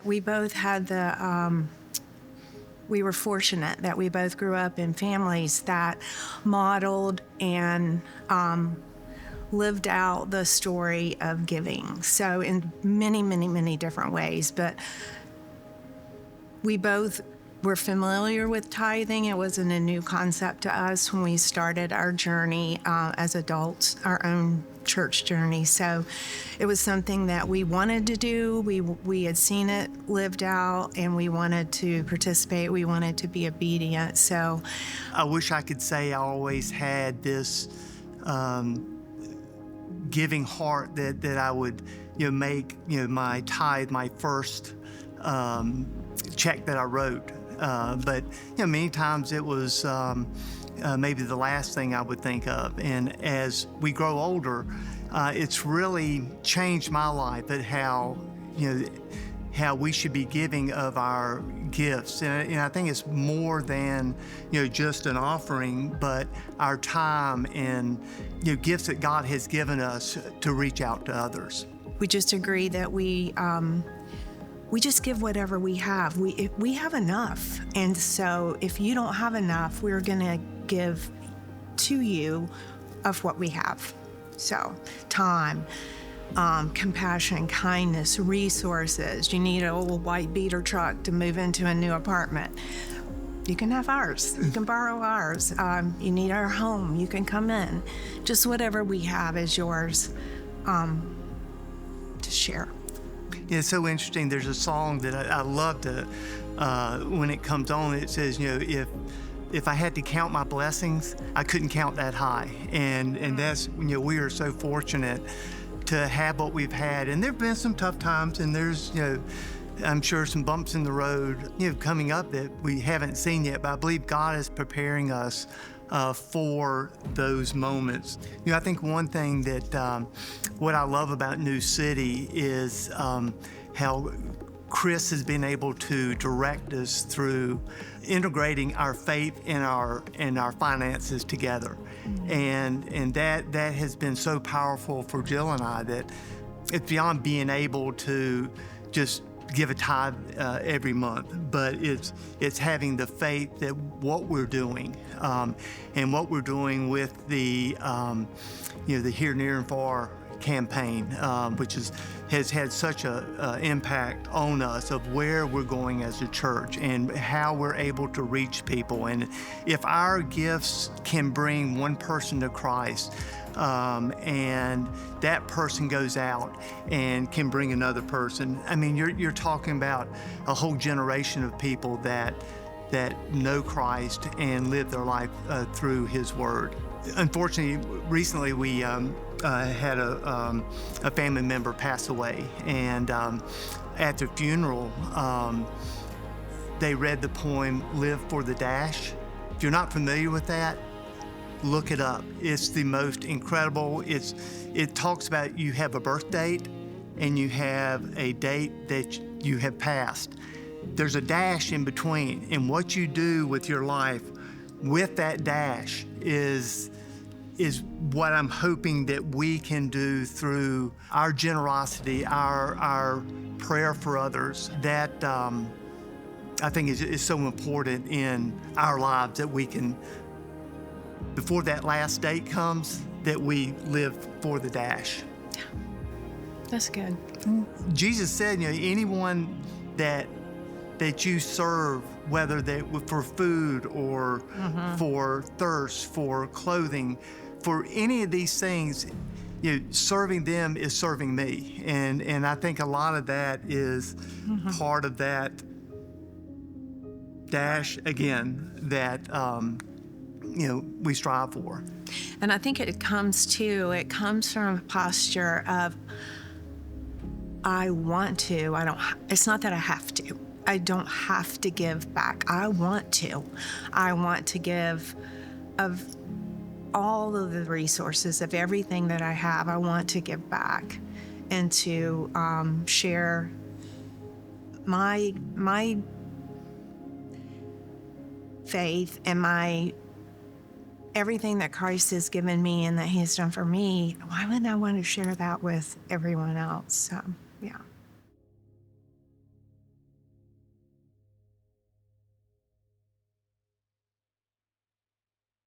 We both had we were fortunate that we both grew up in families that modeled and lived out the story of giving. So in many, many, many different ways. But we both were familiar with tithing. It wasn't a new concept to us when we started our journey as adults, our own church journey. So it was something that we wanted to do. We had seen it lived out, and we wanted to participate. We wanted to be obedient. So I wish I could say I always had this giving heart that I would, make, my tithe my first check that I wrote. But many times it was maybe the last thing I would think of. And as we grow older, it's really changed my life at how we should be giving of our gifts. And I think it's more than, just an offering, but our time and, gifts that God has given us to reach out to others. we just agree that we just give whatever we have. We have enough. And so if you don't have enough, we're going to give to you of what we have. So time, compassion, kindness, resources. You need an old white beater truck to move into a new apartment. You can have ours. You can borrow ours. You need our home. You can come in. Just whatever we have is yours to share. Yeah, it's so interesting. There's a song that I love to, when it comes on, it says, if I had to count my blessings, I couldn't count that high. And that's, we are so fortunate to have what we've had. And there've been some tough times, and there's, I'm sure some bumps in the road, coming up that we haven't seen yet, but I believe God is preparing us for those moments. I think one thing that what I love about New City is how Chris has been able to direct us through integrating our faith and our finances together. Mm-hmm. And that has been so powerful for Jill and I that it's beyond being able to just give a tithe every month, but it's having the faith that what we're doing and what we're doing with the the Here, Near, and Far campaign, which has had such a impact on us of where we're going as a church and how we're able to reach people. And if our gifts can bring one person to Christ, and that person goes out and can bring another person, I mean, you're talking about a whole generation of people that know Christ and live their life through His Word. Unfortunately, recently we had a family member pass away, and at the funeral, they read the poem "Live for the Dash." If you're not familiar with that, look it up. It's the most incredible. It talks about you have a birth date and you have a date that you have passed. There's a dash in between, and what you do with your life with that dash is what I'm hoping that we can do through our generosity, our prayer for others. That I think is so important in our lives, that we can, before that last date comes, that we live for the dash. That's good. Jesus said, anyone that you serve, whether they for food or for thirst, for clothing, for any of these things, serving them is serving me. And I think a lot of that is part of that dash, again, that we strive for. And I think it comes from a posture of, I want to, it's not that I have to. I don't have to give back. I want to. I want to give of all of the resources, of everything that I have. I want to give back and to share my faith and everything that Christ has given me and that He has done for me. Why wouldn't I want to share that with everyone else? So, yeah.